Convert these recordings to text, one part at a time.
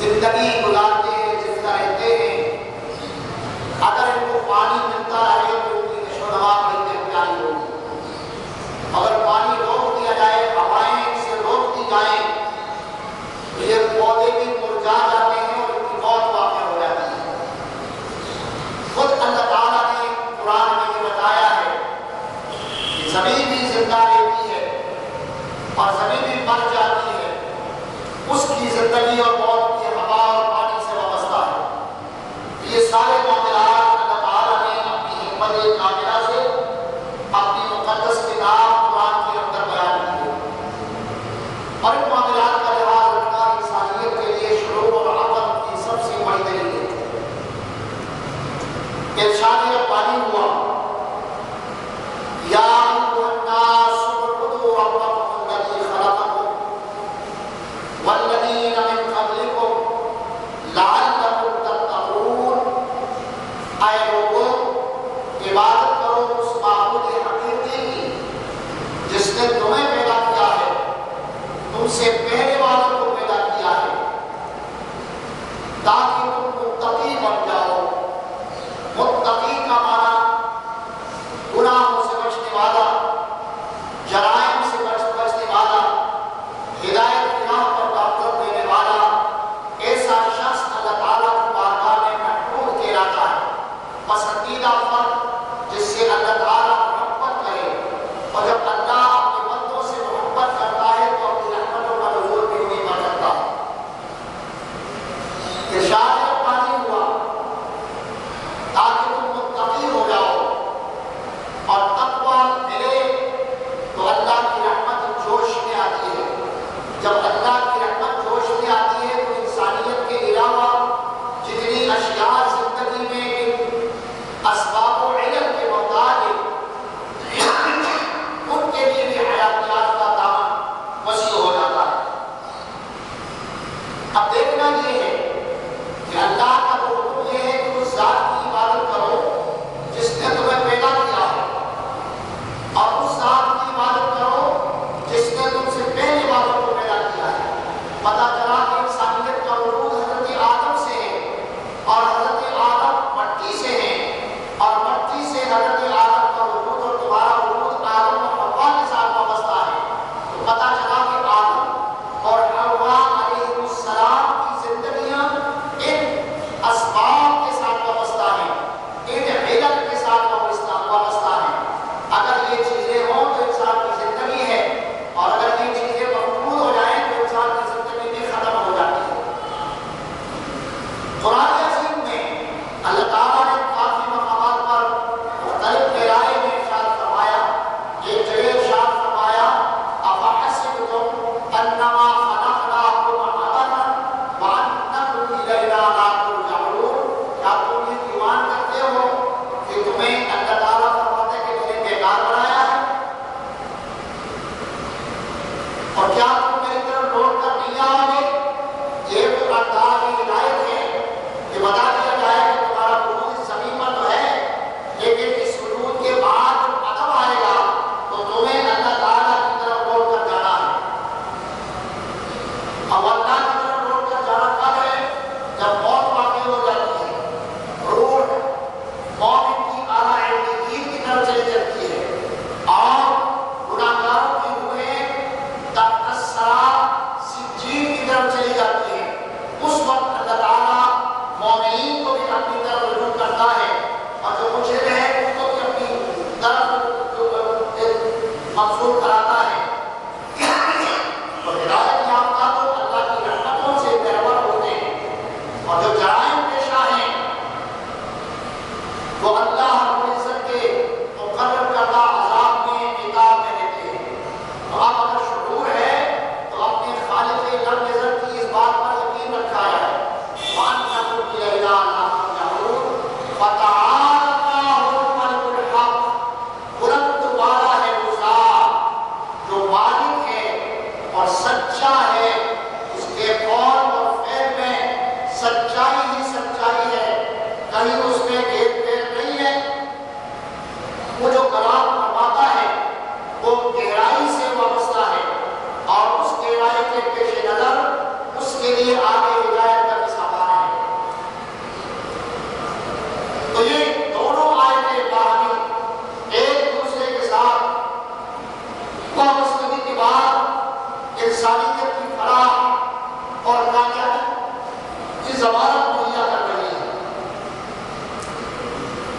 زندگی گزارتے ہیں، زندہ رہتے ہیں، اگر ان کو پانی ملتا رہے تو ان کی نشو و نما بڑی پیاری ہوگی۔ اگر پانی روک دیا جائے، ہوائیں ان سے روک دی جائیں تو یہ پودے بھی مرجھا جاتے ہیں اور ان کی موت واقع ہو جاتی ہے۔ خود اللہ تعالیٰ نے قرآن میں یہ بتایا ہے کہ زمین بھی زندہ رہتی ہے اور زمین بھی مر جاتی ہے، اس کی زندگی اور موت کی ہوا اور پانی سے وابستہ ہے۔ یہ سارے معاملات اللہ تعالیٰ نے اپنی حکمت کاملہ سے اپنی مقدس کتاب قرآن کے اندر بیان کیے، اور ان معاملات کا لحاظ رکھنا انسانیت کے لیے شعور اور عقل کی سب سے بڑی دلیل ہے۔ ارشاد ربانی ہوا، یا ایھا الناس اعبدوا ربکم الذی خلقکم والذین من قبلکم لعلکم تتقون۔ اے لوگو، عبادت کرو اس معبود حقیقی کی جس نے تمہیں پیدا کیا ہے، تم سے پہلے والوں کو پیدا کیا ہے، تاکہ تم متقی بن جاؤ۔ متقی کا معنی گناہوں سے بچنے والا، جرائم سے بچنے والا، ہدایت کی راہ پر دعوت دینے والا، ایسا شخص اللہ تعالیٰ کی بارگاہ میں محبوب کہلاتا ہے، پسندیدہ فرد جس سے اللہ تعالیٰ محبت کرے، اور جب اللہ اپنے بندوں سے محبت کرتا ہے تو اپنی رحمتوں کا نزول بھی انہیں پر کرتا ہے۔ ارشاد ربانی ہوا، تاکہ تم متقی ہو جاؤ اور تقویٰ ملے تو اللہ کی رحمت جوش میں آتی ہے۔ جب اللہ کی رحمت جوش میں آتی ہے تو انسانیت کے علاوہ جتنی اشیاء زندگی میں اسباب و علم کے محتاج ہیں ان کے لیے بھی حیاتیات کا دامن وسیع ہو جاتا ہے۔ اب دیکھنا یہ ہے کہ اللہ کا حکم یہ ہے کہ اس ذات کی عبادت کرو جس نے تمہیں پیدا کیا ہے، اور اس ذات کی عبادت کرو جس نے تم سے پہلے والوں کو پیدا کیا ہے۔ پتہ چلا کہ انسانیت کا وجود حضرت آدم سے ہے، اور حضرت آدم مٹی سے ہے، اور مٹی سے حضرت آدم کا وجود اور تمہارا وجود آدم اور حوا کے ساتھ وابستہ ہے۔ تو پتہ چلا کہ آدم اور حوا علیہ السلام کی زندگیاں ان اسباب کے ساتھ وابستہ ہیں، ان علم کے ساتھ وابستہ ہیں۔ اگر یہ چیزیں ہوں تو انسان کی زندگی ہے، اور اگر یہ چیزیں مفقود ہو جائیں تو انسان کی زندگی بھی ختم ہو جاتی ہے۔ قرآن عظیم میں اللہ تعالیٰ نے کافی مقامات پر مختلف قرائے میں ارشاد فرمایا۔ ایک جگہ ارشاد فرمایا، افحسبتم انما خلقناکم عبثا وانکم الینا لا ترجعون۔ کیا تم یہ ایمان کرتے ہو کہ تمہیں اللہ تعالیٰ فرماتا ہے کہ میں نے بیکار بنایا ہے، اور کیا تم میری طرف لوٹ کر نہیں آؤ گے؟ یہ تو اللہ کی ہدایت ہے کہ بتا دیا جائے کہ تمہارا وجود اس زمین پر تو ہے، لیکن اس وجود کے بعد جب عدم آئے گا تو تمہیں اللہ تعالیٰ کی طرف لوٹ کر جانا ہے۔ اب اللہ کی طرف لوٹ کر جانا کب ہے؟ جب موت واقع ہو جاتی ہے، روح مومن کی اعلیٰ علمین کی طرف چلی جاتی ہے، اور گناہگاروں کی روحیں تحت الثری سجین کی طرف چلی جاتی ہیں۔ اس وقت اللہ تعالیٰ مومنین کو بھی اپنی طرف رجوع کرتا ہے، اور جو مجرم ہے اس کو بھی اپنی طرف مبسوط کراتا ہے۔ تو ہدایت یافتہ تو اللہ کی رحمتوں سے بہتر ہوتے ہیں، اور جو جرائم پیشہ ہیں وہ اللہ رب العزت کے مقرر کردہ عذاب میں عقاب میں دیتے ہیں۔ تو آپ اگر شعور ہے تو اپنے خالق رب العزت کی اس بات پر یقین رکھا ہے، وَأَنَّكُمْ إِلَيْنَا لَا تُرْجَعُونَ۔ فَتَعَالَى اللَّهُ الْمَلِكُ الْحَقُّ۔ بلند والا ہے وہ ذات جو مالک ہے اور سچا ہے، اس کے قول اور فعل میں سچائی ہی سچائی ہے، کہیں اس میں گھیر پھیر نہیں ہے۔ وہ جو کلام فرماتا ہے وہ گہرائی سے وابستہ ہے، اور اس گہرائی کے پیش نظر اس کے لیے آگے ہدایت ضمانت مہیا کر رہی ہے۔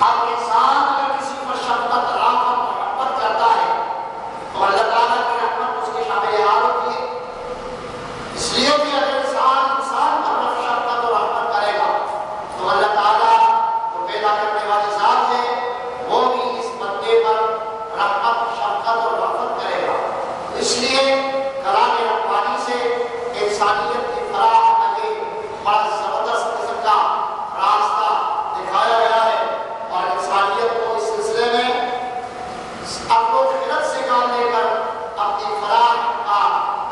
اب انسان اگر کسی پر شفقت، رحمت، محبت کرتا ہے تو اللہ تعالیٰ کی رحمت اس کے شامل حال ہوتی ہے۔ اس لیے کہ اگر انسان پر شفقت اور رحمت کرے گا تو اللہ تعالیٰ جو پیدا کرنے والی ذات ہے وہ بھی اس بندے پر رحمت، شفقت اور رحمت کرے گا۔ اس لیے کلام ربانی سے انسانیت کی فلاح کا ایک بڑا زبردست قسم کا راستہ دکھایا گیا ہے، اور انسانیت کو اس سلسلے میں عقل و فطرت سے کام لے کر اپنی فلاح کا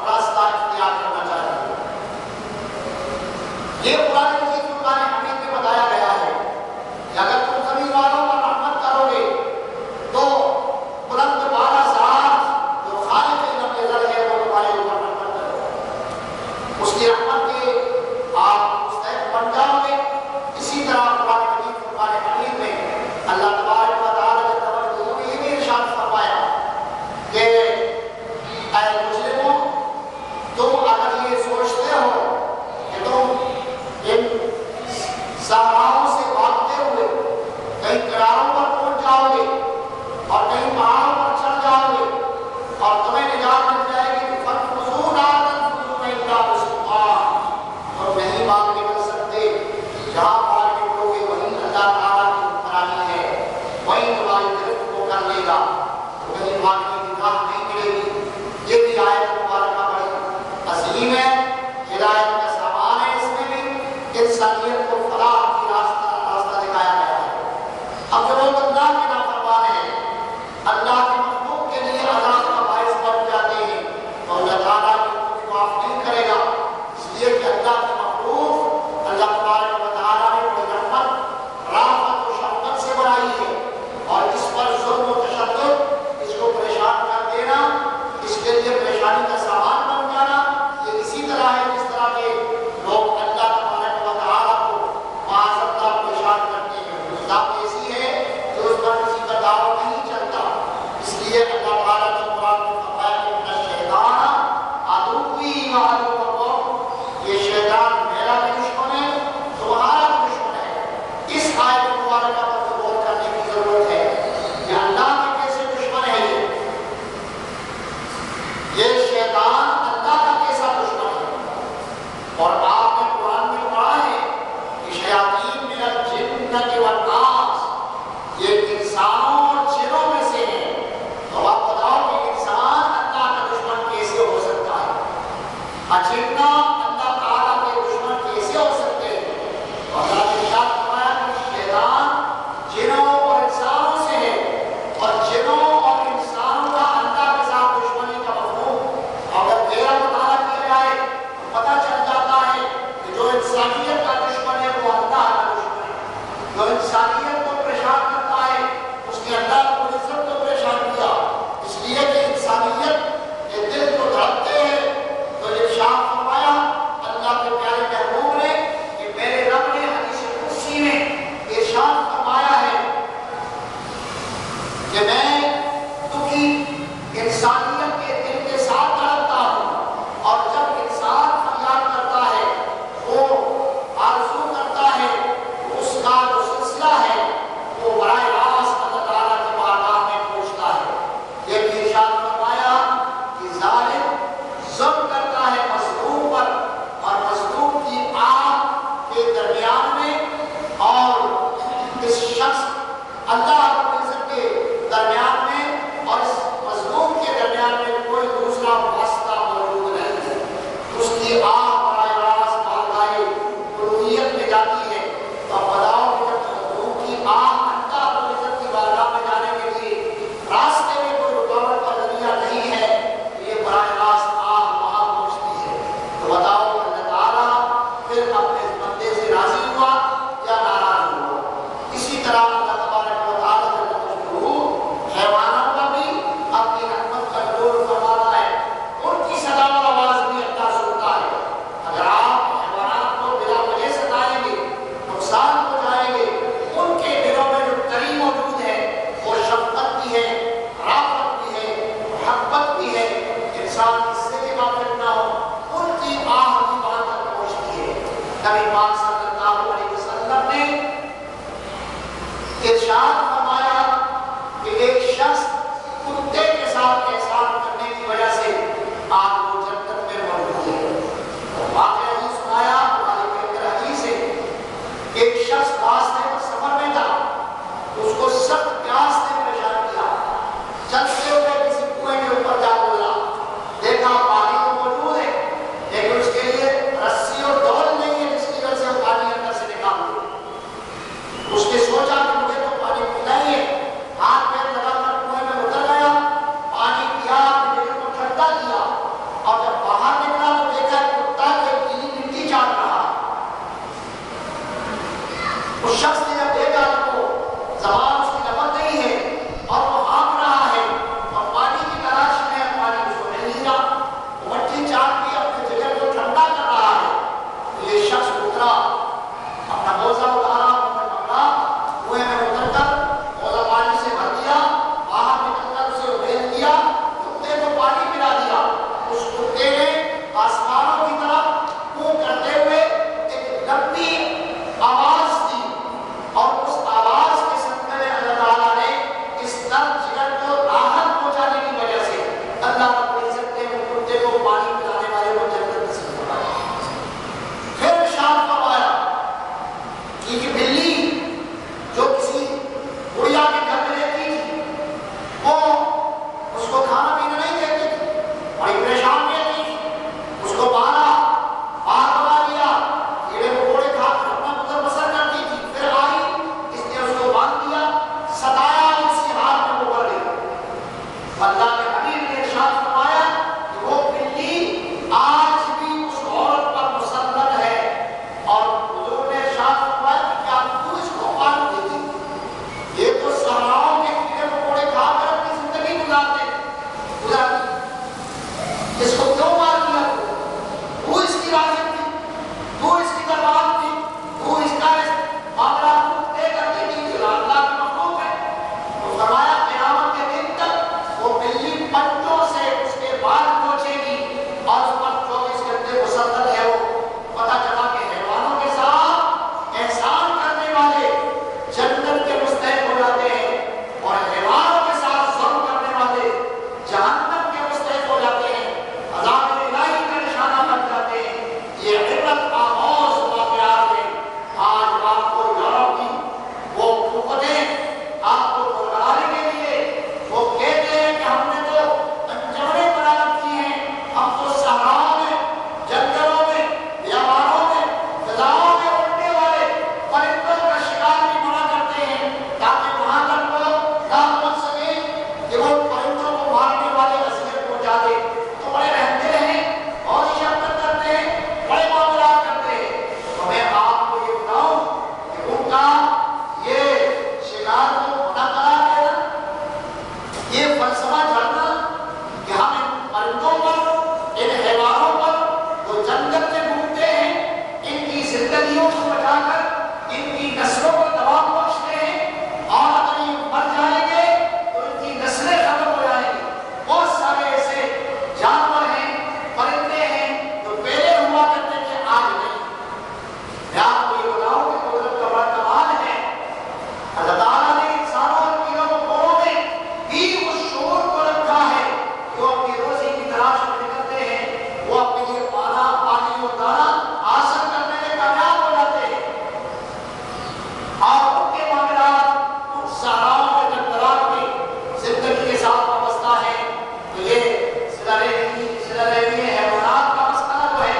راستہ اختیار کرنا چاہیے۔ یہ قرآن مجید فرقان حمید میں بتایا گیا ہے کہ اگر تم زمین والوں پر رحمت کرو گے تو بلند بالا ذات جو خالق نظر ہے وہ تمہارے اوپر رحمت کرے گا، اس کی رحمت کے آپ مستحق بن جاؤ گے۔ اسی طرح قرآن مجید فرقان حمید میں اللہ تبارک و تعالیٰ نے توجہ میں یہ بھی ارشاد فرمایا کہ اے مجرموں، تم اگر یہ سوچتے ہو کہ تم ان صحراؤں سے بھاگتے ہوئے کہیں کناروں پر پہنچ جاؤ گے اور کہیں پہاڑوں پر چڑھ جاؤ گے اور تمہیں نجات مل جائے گی، فَانْفُذُوا لَا تَنْفُذُونَ إِلَّا بِسُلْطَانٍ، تم نہیں باغ نکل سکتے، جہاں باغ نکلو گے وہیں اللہ تعالیٰ کی حکمرانی ہے، وہیں تمہاری گرفت کو کر لے گا، تو کہیں بھاگنے کی راہ نہیں ملے گی۔ یہ بھی آیت مبارکہ بڑی عظیم ہے، ہدایت کا سامان ہے، اس میں بھی انسانیت کو فلاح کی راستہ دکھایا گیا ہے۔ اب جو لوگ اللہ کے نافرمان ہیں، اللہ کے مخلوق کے لیے عذاب کا باعث بن جاتے ہیں، تو اللہ تعالیٰ ان کو معاف نہیں کرے گا، اس لیے کہ اللہ کے مخلوق اللہ تبارک و تعالیٰ نے کوئی رحمت، رحمت و شفقت سے بنائی ہے، اور اس پر ظلم و تشدد، اس کو پریشان کر دینا، اس کے لیے پریشانی کا سامان بن جانا، یہ اسی طرح ہے جس طرح کے لوگ اللہ تبارک و تعالیٰ کو معاذ اللہ پریشان کرتے ہیں۔ ذات ایسی ہے کہ اس پر کسی کا دعویٰ نہیں چلتا، اس لیے اللہ تعالیٰ نے قرآن میں فرمایا کہ ان الشیطان عدوی و عدوکم، یہ شیطان میرا بھی دشمن ہے، تمہارا بھی دشمن ہے۔ اس آیت مبارکہ پر غور کرنے کی ضرورت ہے کہ اللہ کے کیسے دشمن ہے یہ شیطان اللہ کا کیسا دشمن ہے۔ اور آپ نے قرآن میں پڑھا ہے کہ شیاطین من الجنۃ والناس، یہ انسانوں اور جنوں میں سے ہیں، تو آپ بتاؤ کہ انسان اللہ کا دشمن کیسے ہو سکتا ہے؟ اجنہ اللہ تعالیٰ کے دشمن کیسے ہو سکتے ہیں؟ تو اللہ نے ارشاد فرمایا کہ شیطان جنوں اور انسانوں سے ہے، اور جنوں اور انسانوں کا اللہ کے ساتھ دشمنی کا مفہوم اگر غیر مطالعہ کیا جائے تو پتہ چل جاتا ہے کہ جو انسانیت کا دشمن ہے وہ اللہ کا دشمن ہے، جو انسانیت کو پریشان کرتا ہے اس نے اللہ کو عزت کو پریشان کیا، اس لیے کہ انسانیت کے دل کو دھڑکتے ہیں۔ تو ارشاد فرمایا اللہ کے پیارے محبوب نے کہ میرے رب نے حدیث قدسی میں ارشاد فرمایا ہے کہ میں دکھی انسانیت کے دل کے ساتھ دھڑکتا ہوں، اور جب انسان فریاد کرتا ہے، وہ آرزو کرتا ہے، اس کا جو سلسلہ ہے وہ براہ راست اللہ تعالیٰ کی بارگاہ میں پہنچتا ہے۔ یہ بھی ارشاد فرمایا کہ ظالم ظلم کرتا ہے مظلوم پر، اور مظلوم کی آہ کے درمیان میں اور اس شخص اللہ رب العزت کے درمیان میں اور اس مظلوم کے درمیان میں کوئی دوسرا واسطہ موجود نہیں ہے، اس کی آہ براہ راست بارگاہ الوہیت میں جاتی ہے۔ تو اب بتاؤ کہ جب مظلوم کی آہ اللہ رب العزت کی بارگاہ میں جانے کے لیے راستے میں کوئی رکاوٹ کا ذریعہ نہیں ہے، یہ براہ راست آہ وہاں پہنچتی ہے، تو بتاؤ اللہ تعالیٰ پھر اپنے بندے سے راضی ہوا یا ناراض ہوا؟ اسی طرح اللہ تبارک و تعالیٰ حیوانوں کا بھی اپنی رحمت کا دور فرمانا ہے، ان کی صدا و آواز بھی اللہ سنتا ہے۔ اگر آپ حیوانات کو بلا وجہ ستائیں گے اللہ علیہ وسلم نے ارشاد فرمایا کہ ایک شخص کتے کے ساتھ احسان کرنے کی وجہ سے آج وہ جنت میں موجود ہے۔ واقعہ یہ سنایا بخاری کے اندر حدیث ہے، ایک شخص راستے پر سفر میں تھا، اس کو سخت پیاس نے پریشان کیا، چلتے ہوئے کسی کنویں کے اوپر جا گزرا، دیکھا پانی تو موجود ہے لیکن اس کے لیے رسی اور ڈول نہیں ہے جس کی وجہ سے وہ پانی اندر سے نکال دے۔ اس نے سوچا کہ مجھے تو پانی پینا ہی ہے، ہاتھ پیر لگا کر کنویں میں اتر گیا، پانی پیا، اپنے دل کو ٹھنڈا کیا، اور جب باہر نکلا تو دیکھا کتا کہ گیلی مٹی چاٹ رہا ہے۔ اس شخص نے جب دیکھا تو زبان اس کی نمک نہیں ہے اور وہ ہانپ رہا ہے اور پانی کی تلاش میں پانی اس کو نہیں ملا، وہ مٹی چاٹ کے اپنے جگر کو ٹھنڈا کر رہا ہے۔ یہ شخص اترا، اپنا موزہ اتارا، کنویں میں اتر کر موزہ پانی سے بھر دیا، باہر نکل کر اسے ابھیل دیا، کتے کو پانی پلا دیا۔ اس کتے نے آسمانوں کی طرف منہ کرتے ہوئے ایک لمبی آواز دی، اور اس آواز کے صدقے میں اللہ تعالیٰ نے اس درد جگر کو راحت پہنچانے کی وجہ سے اللہ رب العزت نے وہ کتے کو پانی پلانے والے کو جنت نصیب فرمایا۔ پھر ارشاد فرمایا کہ یہ بلی جو کسی بڑھیا کے گھر میں رہتی تھی، وہ اس کو کھانا پینا نہیں دیتی تھی، بڑی پریشان رہتی تھی، اس کو باہر بگا دیا، کیڑے مکوڑے کھا کر اپنا گزر بسر کرتی تھی، پھر آئی، اس نے اس کو باندھ دیا، ستایا، اسی حال میں وہ مر گئی۔ اللہ کے حبیب نے ارشاد فرمایا کہ وہ بلی آج بھی اس عورت پر مسلط ہے، اور حضور نے ارشاد فرمایا کہ کیا تو اس کو پانی دیتی؟ یہ تو صحراؤں کے کیڑے مکوڑے کھا کر اپنی زندگی گزارتی، اس کو کیوں مار دیا؟ تو اس کی رازق تھی، تو اس کی دربار تھی، تو اس کا معاملہ طے کرتی تھی کہ اللہ کی مخلوق ہے۔ تو فرمایا قیامت کے دن تک وہ بلی پنجوں سے اس کے بال نوچے گی اور اس پر 24 گھنٹے مسلط ہے۔ وہ پتہ چلا کہ حیوانوں کے ساتھ احسان کرنے والے جنت کے مستحق ہو جاتے ہیں، اور حیوانوں کے ساتھ ظلم کرنے والے جہنم کے مستحق ہو جاتے ہیں، عذاب الہی کا نشانہ بن جاتے ہیں۔ یہ عبرت آموز واقعات ہیں۔ آج آپ کو یورپ کی وہ حکومتیں آپ کو برقراری کے لیے وہ کہتے ہیں کہ ہم نے تو انجمنیں بنا رکھی ہیں، ہم تو صحراؤں میں، جنگلوں میں، بیابانوں میں، فضاؤں میں اڑنے والے پرندوں کا شکار بھی منع کرتے ہیں تاکہ وہاں تک وہ نہ پہنچ سکیں کہ وہ پرندوں کو مارنے والے اذیت پہنچا دے۔ تو بڑے رہتے ہیں اور شفقت کرتے ہیں، بڑے معاملات کرتے ہیں۔ تو میں آپ کو یہ بتاؤں کہ ان کا یہ شکار کو منع قرار دینا، یہ فلسفہ جاننا کہ ہم ان پرندوں پر، ان حیوانوں پر جو جنگل میں گھومتے ہیں، ان کی زندگیوں کو بچا کر ان کی نسلوں کو دوا بخشتے ہیں، اور اگر یہ مر جائیں گے تو ان کی نسلیں ختم ہو جائیں گی۔ بہت سارے ایسے جانور ہیں، پرندے ہیں جو پہلے ہوا کرتے تھے، آج نہیں۔ میں آپ کو یہ بتاؤں کہ قدرت کا بڑا کمال ہے، اللہ تعالیٰ نے انسانوں اور کیڑوں مکوڑوں میں بھی اس شعور کو رکھا ہے جو اپنی روزی کی تلاش میں نکلتے ہیں، وہ اپنے لیے پانی اور دانہ حاصل کرنے میں کامیاب ہو جاتے ہیں، اور ان کے معاملات ان صحراؤں کے جنگلات میں زندگی کے ساتھ وابستہ ہیں۔ تو یہ صلہ رحمی حیوانات کا مسئلہ جو ہے،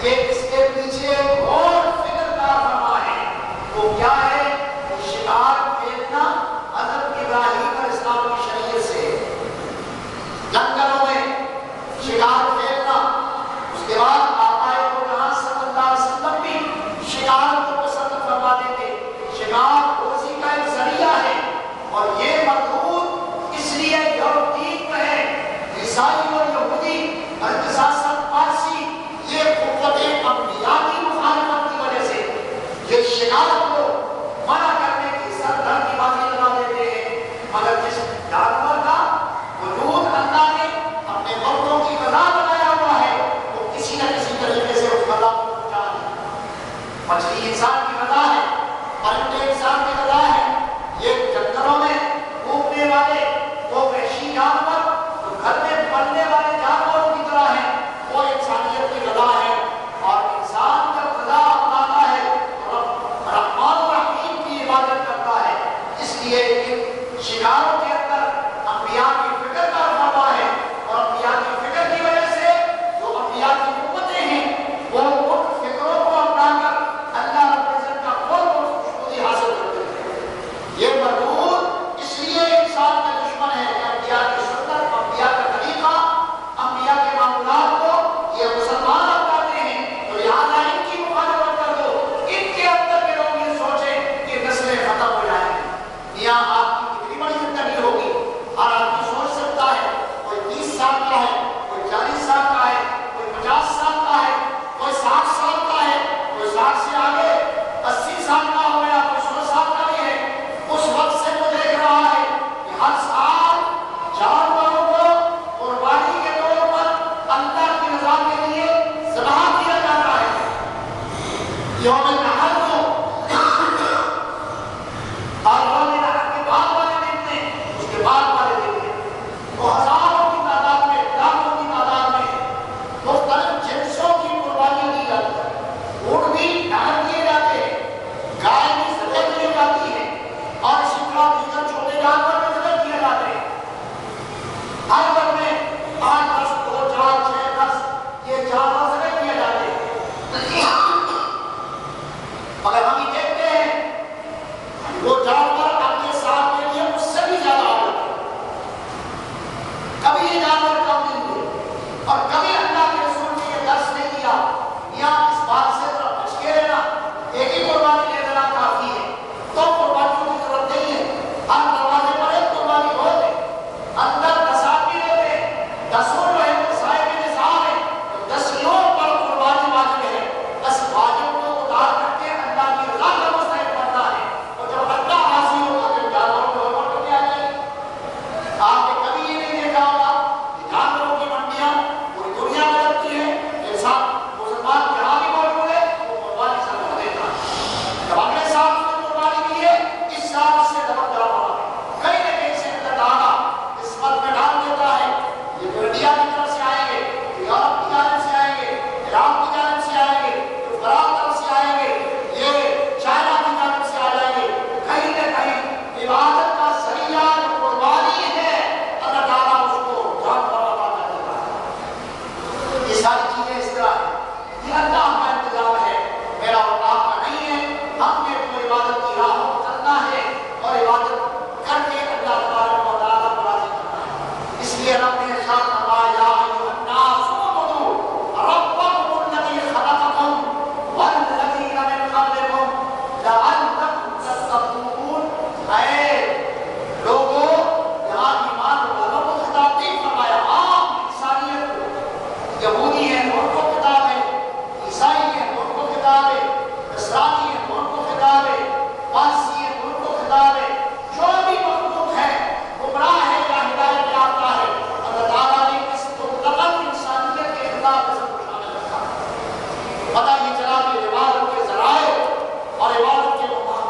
یہ اس کے پیچھے اور فکر کا فرما ہے۔ وہ کیا ہے؟ شکار کھیلنا حضرت ابراہیم علیہ السلام کی شریعت سے ہے، جنگلوں میں شکار کھیلنا۔ اس کے بعد آقا جہاں صلی اللہ علیہ وسلم بھی شکار کو پسند فرماتے تھے۔ شکار روزی کا ایک ذریعہ ہے، اور یہ مردود اس لیے یہودیت میں ہے، عیسائی اور یہودی اور پارسی، یہ قوتیں انبیاء کی مخالفت کی وجہ سے یہ شکار کو منع کرنے کی سردر کی بازی لگا دیتے ہیں۔ مگر جس جانور کا وجود اللہ نے اپنے مردوں کی غذا بنایا ہوا ہے، وہ کسی نہ کسی طریقے سے اس غذا کو پہنچا دے۔ مچھلی یہ انسان کی غذا ہے، پرندے انسان کی غذا ہے، یہ جنگلوں میں گھومنے والے وہ وحشی جانور گھر میں پلنے والے جانوروں کی طرح ہیں، وہ انسانیت کی غذا ہے۔ اور انسان جب غذا اپناتا ہے تو رحمان الرحیم کی عبادت کرتا ہے۔ اس لیے ان شکاروں کے اندر انبیاء کی فکر کا رہا ہے، اور انبیاء کی فکر کی وجہ سے جو انبیاء کی امتیں ہیں وہ ان فکروں کو اپنا کر اللہ رب العزت کا خود خوشبودی حاصل کرتے ہیں۔ یہ مربوط اس لیے انسان کے دشمن ہے کہ انبیاء کی سنت، انبیاء کا طریقہ، انبیاء کے معمولات کو یہ مسلمان اپناتے ہیں، تو لہٰذا ان کی مخالفت کر دو۔ ان کے اندر کے لوگ یہ سوچیں کہ نسلیں ختم ہو جائیں گی، میاں آپ کی کتنی بڑی زندگی ہوگی، ہر آدمی سوچ سکتا ہے، کوئی 30 سال کا ہے، کوئی 40 سال کا ہے، کوئی 50 سال کا ہے، کوئی 60 سال کا ہے، کوئی 60 سے آگے 80 سال کا ہو گیا، کوئی 100 سال کا بھی ہے۔ اس وقت سے وہ دیکھ رہا ہے کہ ہر سال جانوروں کو قربانی کے طور پر اللہ کی رضا کے لیے ذبح کیا جاتا ہے۔ یوم النحر کو اور یوم النحر کے بعد والے دن میں، اس کے بعد والے دن میں وہ ہزاروں کی تعداد میں، لاکھوں کی تعداد میں مختلف جنسوں کی قربانیاں دی جاتی ہیں۔ اونٹ بھی نحر کیے جاتے ہیں، گائے بھی ذبح کی جاتی ہے، اور اسی طرح دیگر چھوٹے جانور بھی ذبح کیے جاتے ہیں۔ ہر گھر میں 8، 10، 2، 4، 6، 10 یہ جانور ذبح کیے جاتے ہیں۔ مگر ہم یہ دیکھتے ہیں وہ جانور اپنے ساتھ کے لیے اس سے بھی زیادہ آ جاتے ہیں۔ کبھی یہ جانور کم نہیں ہوئے، اور کبھی اللہ کے رسول نے یہ درس نہیں دیا یا اس بات سے ذرا بچ کے رہنا، ایک ہی قربانی لے لینا کافی ہے، تو قربانیوں کی ضرورت نہیں ہے۔ ہر دروازے پر ایک قربانی ہو دے، اندر 10 آدمی رہتے ہیں، 10 جو ہے وہ صاحب نظام ہے، تو 10 پر قربانی واجب ہے۔ بس واجب کو اتار کر کے اللہ کی رضا کا مستحق بنتا ہے، اور جب اللہ راضی ہوگا تو جانوروں کو اوپر کر کے آ جائے گی۔ آپ نے کبھی یہ نہیں دیکھا ہوگا کہ جانوروں کی منڈیاں پوری دنیا میں لگتی ہیں، انسان مسلمان جہاں بھی موجود ہے وہ قربانی سے کر دیتا ہے۔ جب اگلے سال اس نے قربانی کی ہے، اس سال اس سے دبک جا رہا ہے، کہیں نہ کہیں سے اندر ڈالا قسمت میں ڈال دیتا ہے۔ یہ انڈیا کی طرف سے آئیں گے، یورپ کی جانب سے آئیں گے، عراق کی جانب سے آئیں گے، فرانس طرف سے آئیں گے، یہ چائنا کی جانب سے آ جائیں گے، کہیں نہ کہیں عبادت کا ذریعہ جو قربانی ہے اللہ تعالیٰ اس کو جانور عطا کر دیتا ہے۔ یہ ساری چیزیں اس طرح ہیں، یہ اللہ کا انتظام ہے، میرا اور آپ کا نہیں ہے۔ ہم نے تو عبادت کی راہ پر چلنا ہے اور عبادت کر کے اللہ تبارک و تعالیٰ کو راضی کرنا ہے۔ اس لیے رب نے ارشاد فرمایا یا ایھا الناس اعبدوا ربکم الذی خلقکم والذین من قبلکم لعلکم تتقون۔ اے لوگوں، یہاں ایمان والوں کو خطاب نہیں فرمایا، عام انسانیت کو، یہودی ہیں ان کو خطاب ہے، عیسائی ہیں ان کو خطاب ہے، نصرانی ہیں ان کو خطاب ہے، پارسی ہیں ان کو خطاب ہے، جو بھی مخلوق ہے گمراہ ہے یا ہدایت یافتہ ہے، اللہ تعالیٰ نے اس مطلق انسانیت کے خطاب میں سب کو شامل رکھا ہے۔ پتہ یہ چلا کہ عبادت کے ذرائع اور عبادت کے مقام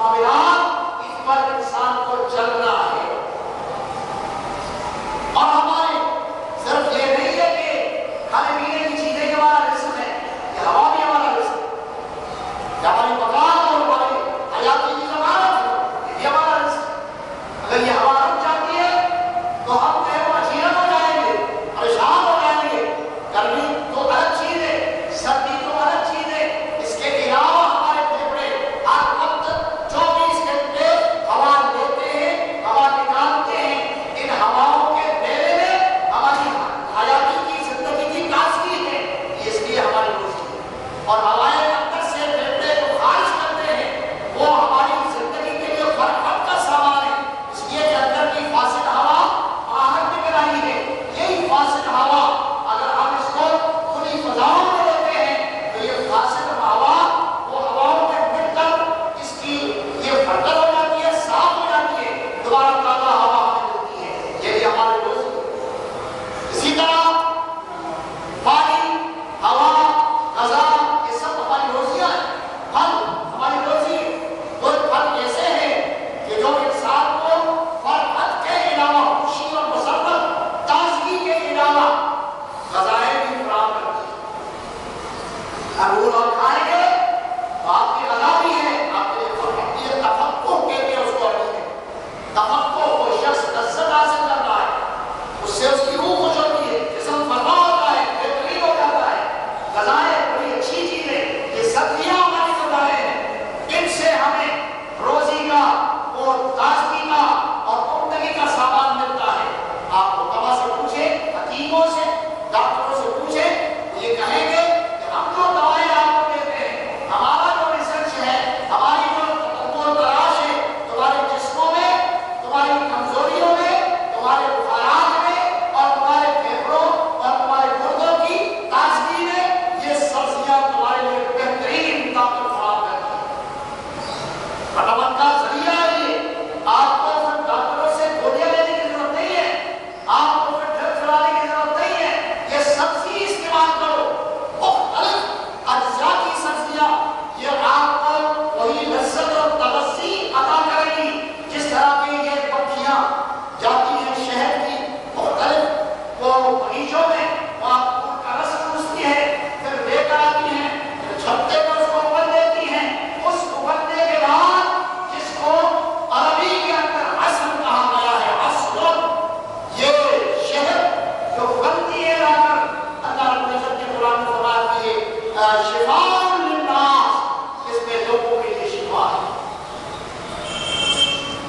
شفا ہے۔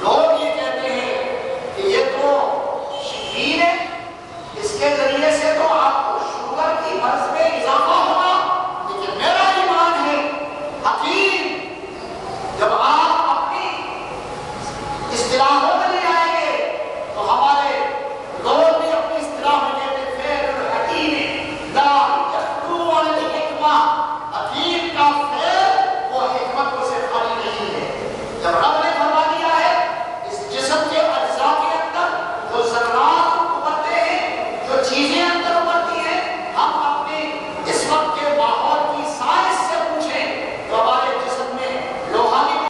لوگ یہ کہتے ہیں کہ یہ تو شفین ہے، اس کے ذریعے سے تو آپ کو شوگر کی مرض میں اضافہ ہوگا، لیکن میرا ایمان ہے حکیم جب آپ اپنی اصطلاحوں میں لے آئیں گے تو ہمارے لوگ بھی اپنی اصطلاح میں کہتے تھے حکیم لا یخلو عن الحکمہ، حکیم کا فعل وہ حکمت سے خالی نہیں ہے۔ جب